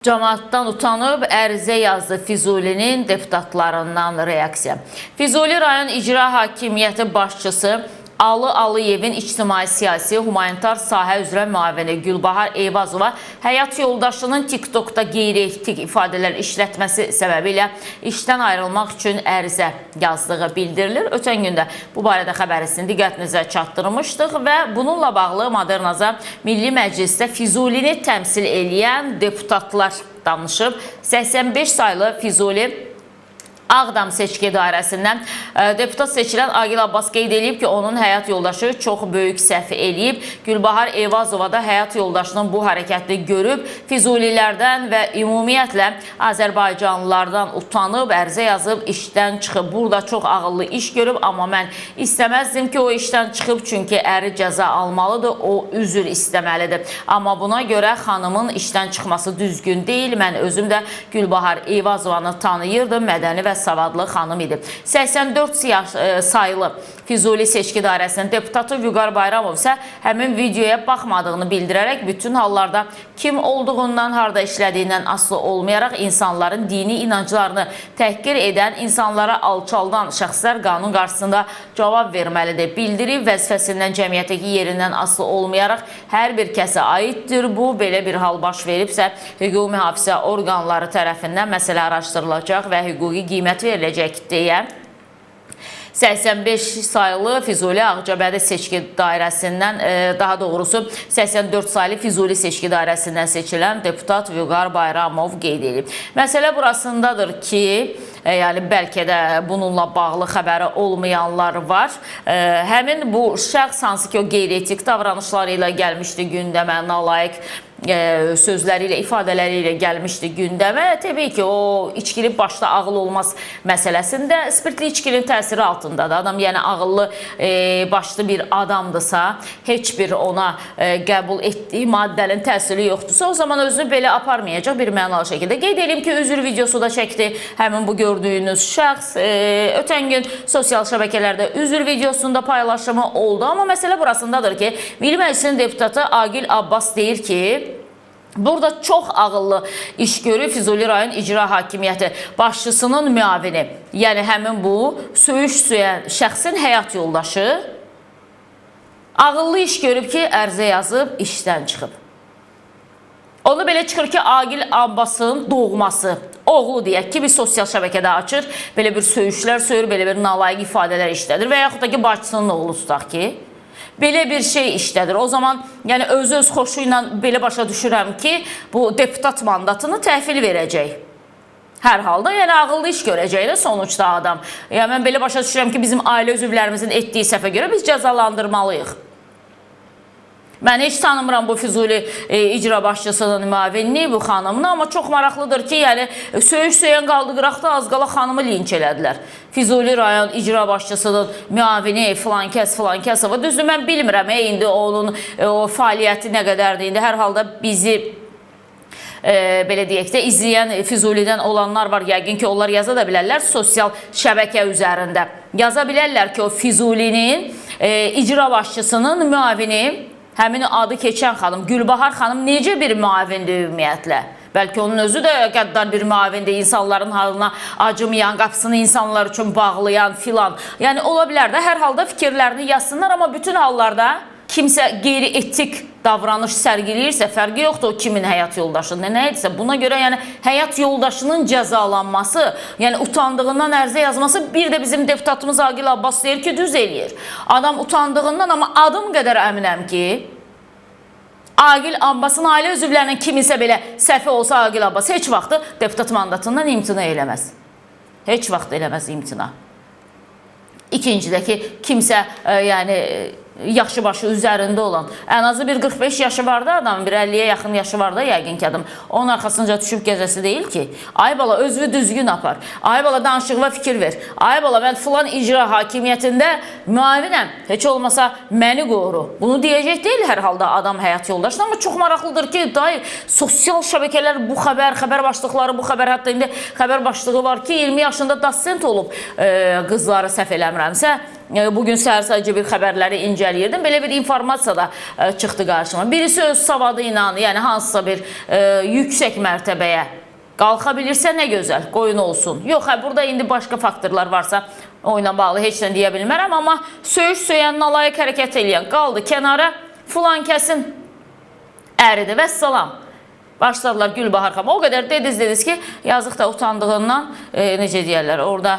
Camaatdan utanıb ərizə yazdı Füzulinin deputatlarından reaksiya. Füzuli rayon icra hakimiyyəti başçısı Ali Aliyevin ictimai-siyasi humanitar sahə üzrə müavini Gülbahar Eyvazova həyat yoldaşının TikTokda qeyri-etik ifadələr işlətməsi səbəbilə işdən ayrılmaq üçün ərizə yazdığı bildirilir. Ötən gündə bu barədə xəbərisini diqqətinizə çatdırmışdıq və bununla bağlı Modernaza Milli Məclisdə Füzulini təmsil eləyən deputatlar danışıb. 85 saylı Füzuli Ağdam seçki dairəsindən deputat seçilən Agil Abbas qeyd edib ki, onun həyat yoldaşı çox böyük səhv eləyib. Gülbahar Eyvazova da həyat yoldaşının bu hərəkətini görüb, Füzulilərdən və ümumiyyətlə Azərbaycanlılardan utanıb, ərizə yazıb, işdən çıxıb. Burada çox ağıllı iş görüb, amma mən istəməzdim ki, o işdən çıxıb, çünki əri cəza almalıdır, o üzr istəməlidir. Amma buna görə xanımın işdən çıxması düzgün deyil. Mən özüm də Gülbahar Eyvazovanı tanıyırdım, mədəni və savadlı xanım idi. 84 sayılı Füzuli seçki dairəsinin deputatı Vüqar Bayramov isə həmin videoya baxmadığını bildirərək bütün hallarda kim olduğundan, harda işlədiyindən asılı olmayaraq insanların dini inanclarını təhqir edən, insanlara alçaldan şəxslər qanun qarşısında cavab verməlidir. Bildirib vəzifəsindən, cəmiyyətdəki yerindən asılı olmayaraq hər bir kəsə aiddir. Bu, belə bir hal baş veribsə, hüquqi mühafizə orqanları tərəfindən məsələ araşdırılacaq və hüquqi qiymət veriləcək deyə 85 sayılı Füzuli Ağcabədi seçki dairəsindən, daha doğrusu 84 sayılı Füzuli seçki dairəsindən seçilən deputat Vüqar Bayramov qeyd edib. Məsələ burasındadır ki, yəni bəlkə də bununla bağlı xəbəri olmayanlar var. Həmin bu şəxs hansı ki o qeyri-etik davranışları ilə gəlmişdi gündəmə, nalayiq sözləri ilə, ifadələri ilə gəlmişdi gündəmə. Təbii ki, o içkili başda ağıl olmaz məsələsində spirtli içkinin təsiri altındadır. Adam yəni ağıllı başlı bir adamdırsa, heç bir ona qəbul etdiyi maddənin təsiri yoxdursa, o zaman özünü belə aparmayacaq bir mənalı şəkildə. Qeyd edeyim ki, üzr videosu da çəkdi həmin bu gördüyünüz şəxs. Ötən gün sosial şəbəkələrdə üzr videosunda paylaşımı oldu. Amma məsələ burasındadır ki, Milli Məclisin deputatı Agil Abbas deyir ki, burada çox ağıllı iş görüb Füzuli rayon icra hakimiyyəti başçısının müavini, yəni həmin bu söyüş söyən şəxsin həyat yoldaşı ağıllı iş görüb ki, ərizə yazıb, işdən çıxıb. Onu belə çıxır ki, Agil Abbasın doğması, oğlu deyək ki, bir sosial şəbəkədə açır, belə bir söyüşlər söyür, belə bir nalayiq ifadələr işlədir və yaxud da ki, bacısının oğlu tutaq ki, belə bir şey işlədir. O zaman yəni öz xoşu ilə belə başa düşürəm ki, bu deputat mandatını təhvil verəcək. Hər halda yəni ağıllı iş görəcək də sonuçda adam. Yəni mən belə başa düşürəm ki, bizim ailə üzvlərimizin etdiyi səhvə görə biz cəzalandırmalıyıq. Mən heç tanımıram bu Füzuli icra başçısının müavinini, bu xanımını, amma çox maraqlıdır ki, yəni söyüş söyən qaldı qıraqda az qala xanımı linç elədilər. Füzuli rayon icra başçısının müavini filankəsova, düzdür mən bilmirəm, indi onun o fəaliyyəti nə qədərdir, indi hər halda bizi belə deyək də izləyən Füzulidən olanlar var, yəqin ki onlar yaza da bilərlər sosial şəbəkə üzərində. Yaza bilərlər ki o Füzulinin icra başçısının müavini, həmin adı keçən xanım, Gülbahar xanım necə bir müavindir ümumiyyətlə? Bəlkə onun özü də qəddar bir müavindir, insanların halına acımayan, qapısını insanlar üçün bağlayan filan. Yəni ola bilər də hər halda fikirlərini yazsınlar, amma bütün hallarda kimsə qeyri-etik davranış sərgiləyirsə, fərqi yoxdur o kimin həyat yoldaşıdır, nə edirsə. Buna görə yəni həyat yoldaşının cəzalanması, yəni utandığından ərizə yazması, bir də bizim deputatımız Agil Abbas deyir ki, düz eləyir. Adam utandığından, amma adım qədər əminəm ki, Agil Abbasın ailə üzvlərinin kiminsə belə səhvi olsa Agil Abbas heç vaxtı deputat mandatından imtina eləməz. Heç vaxt eləməz imtina. İkincidə ki, kimsə yəni yaşı başı üzərində olan, ən azı bir 45 yaşı var da adam, bir 50-yə yaxın yaşı var da yəqin ki adam, onun arxasınca düşüb gəzəsi deyil ki, ay bala özünü düzgün apar, ay bala danışıqla fikir ver, ay bala mən filan icra hakimiyyətində müavinəm, heç olmasa məni qoru. Bunu deyəcək deyil hər halda adam həyat yoldaşına, amma çox maraqlıdır ki, dayı sosial şəbəkələr bu xəbər başlıqları, bu xəbər, hətta indi xəbər başlığı var ki, 20 yaşında doçent olub qızları səhv eləmirəmsə, bugün səhər sadəcə bir xəbərləri incəliyirdim. Belə bir informasiya da çıxdı qarşıma. Birisi öz savadı ilə, yəni hansısa bir yüksək mərtəbəyə qalxa bilirsə nə gözəl, qoyun olsun. Yox, burada indi başqa faktorlar varsa oyuna bağlı heç nə deyə bilmərəm, amma söyüş-söyən, nalayıq hərəkət eləyən qaldı kənara, filan kəsin əridir və salam. Başladılar Gülbahar xanım. O qədər dediniz ki, yazıq da utandığından, necə deyərlər, orada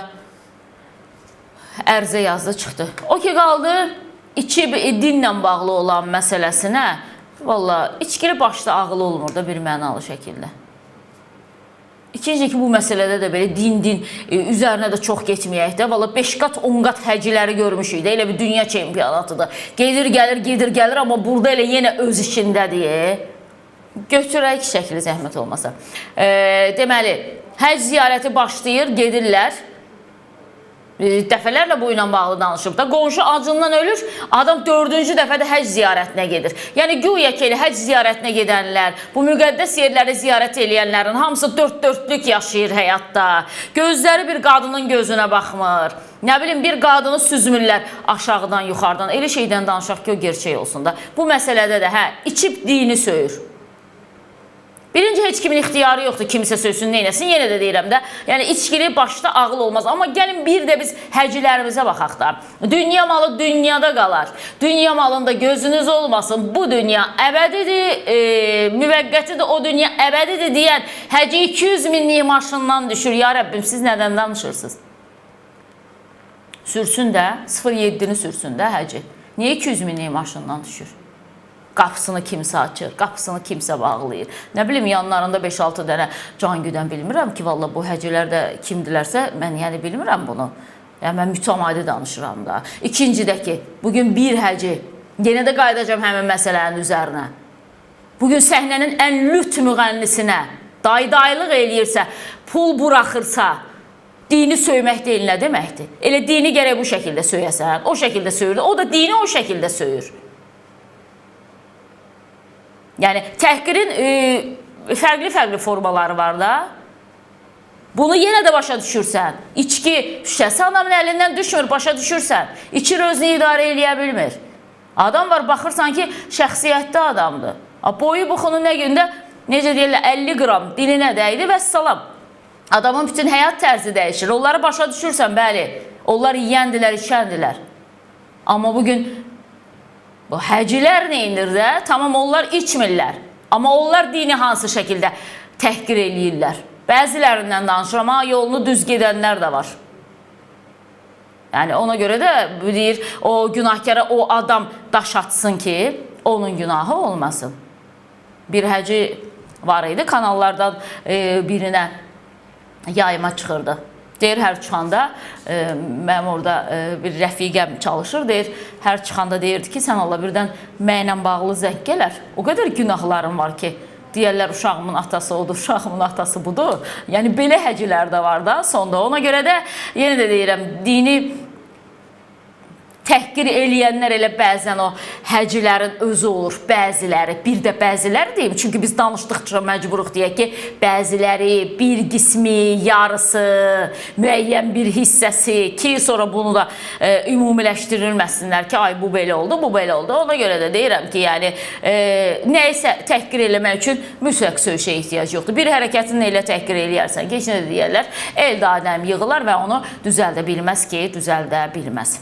ərizə yazdı, çıxdı. O ki, qaldı içib dinlə bağlı olan məsələsinə, valla, içkili başda ağıl olmur da bir mənalı şəkildə. İkinci ki, bu məsələdə də belə din üzərinə də çox getməyək də. Valla 5 qat, 10 qat həciləri görmüşük də. Elə bir dünya çempionatıdır. Gedir, gəlir, amma burada elə yenə öz işindədir. Götürək şəkli zəhmət olmasa. Deməli, həc ziyarəti başlayır, gedirlər. Dəfələrlə bu ilə bağlı danışıb da. Qonşu acından ölür, adam 4-cü dəfədə həc ziyarətinə gedir. Yəni, güya ki, həc ziyarətinə gedənlər, bu müqəddəs yerləri ziyarət eləyənlərin hamısı dörd-dörtlük yaşayır həyatda. Gözləri bir qadının gözünə baxmır. Nə bilim, bir qadını süzmürlər aşağıdan, yuxarıdan. Elə şeydən danışaq ki, o gerçək olsun da. Bu məsələdə də, içib dini söyür. Birinci, heç kimin ixtiyarı yoxdur, kimsə sözsün, neynəsin, yenə də deyirəm də. Yəni, içkili başda ağıl olmaz. Amma gəlin bir də biz həcilərimizə baxaq da. Dünya malı dünyada qalar. Dünya malında gözünüz olmasın. Bu dünya əbədidir, müvəqqətidir, o dünya əbədidir deyən həci 200 minlik maşından düşür. Ya Rəbbim, siz nədən danışırsınız? Sürsün də, 0.7-ni sürsün də həci. Niyə 200 minlik maşından düşür? Qapısını kimsə açır, qapısını kimsə bağlayır. Nə bilim, yanlarında 5-6 dənə can güdən bilmirəm ki, valla bu həcilər də kimdilərsə, mən yəni bilmirəm bunu. Yəni, mən mütəmadi danışıram da. İkinci də ki, bugün bir həci, yenə də qayıdacam həmin məsələnin üzərinə. Bugün səhnənin ən lüt müğənnisinə daydaylıq eləyirsə, pul buraxırsa, dini söymək deyil, nə deməkdir? Elə dini gərək bu şəkildə söyəsən, o şəkildə söyür, o da dini o şəkildə söyür. Yəni, təhqirin fərqli formaları var da. Bunu yenə də başa düşürsən. İçki şüşəsi adamın əlindən düşmür, başa düşürsən. İçir, özünü idarə eləyə bilmir. Adam var, baxırsan ki, şəxsiyyətli adamdır. Boyu buxunu nə gündə, necə deyirlər, 50 qram dilinə dəydi və salam. Adamın bütün həyat tərzi dəyişir. Onları başa düşürsən, bəli. Onlar yiyəndilər, içəndilər. Amma bugün bu həcilər neyindir də? Tamam, onlar içmirlər. Amma onlar dini hansı şəkildə təhqir eləyirlər. Bəzilərindən danışıram, amma yolunu düz gedənlər də var. Yəni, ona görə də deyir, o günahkara o adam daş atsın ki, onun günahı olmasın. Bir həci var idi, kanallardan birinə yayıma çıxırdı. Deyir, hər çıxanda, mənim orada bir rəfiqəm çalışır, deyir, hər çıxanda deyirdi ki, sən Allah birdən mənlə bağlı zəng gələr. O qədər günahlarım var ki, deyərlər, uşağımın atası odur, uşağımın atası budur. Yəni, belə həcilər də var da sonda. Ona görə də, yenə də deyirəm, dini təhqir eləyənlər elə bəzən o həcilərin özü olur, bəziləri, bir də bəziləri deyim. Çünki biz danışdıqca məcburuq deyək ki, bəziləri, bir qismi, yarısı, müəyyən bir hissəsi ki, sonra bunu da ümumiləşdirilməsinlər ki, ay bu belə oldu, bu belə oldu. Ona görə də deyirəm ki, yəni, nəysə təhqir eləmək üçün mütləq söyüşə ehtiyac yoxdur. Bir hərəkətini elə təhqir eləyərsən ki, heç nə deyərlər, elde adəm yığılar və onu düzəldə bilməz ki, düzəldə bilməz.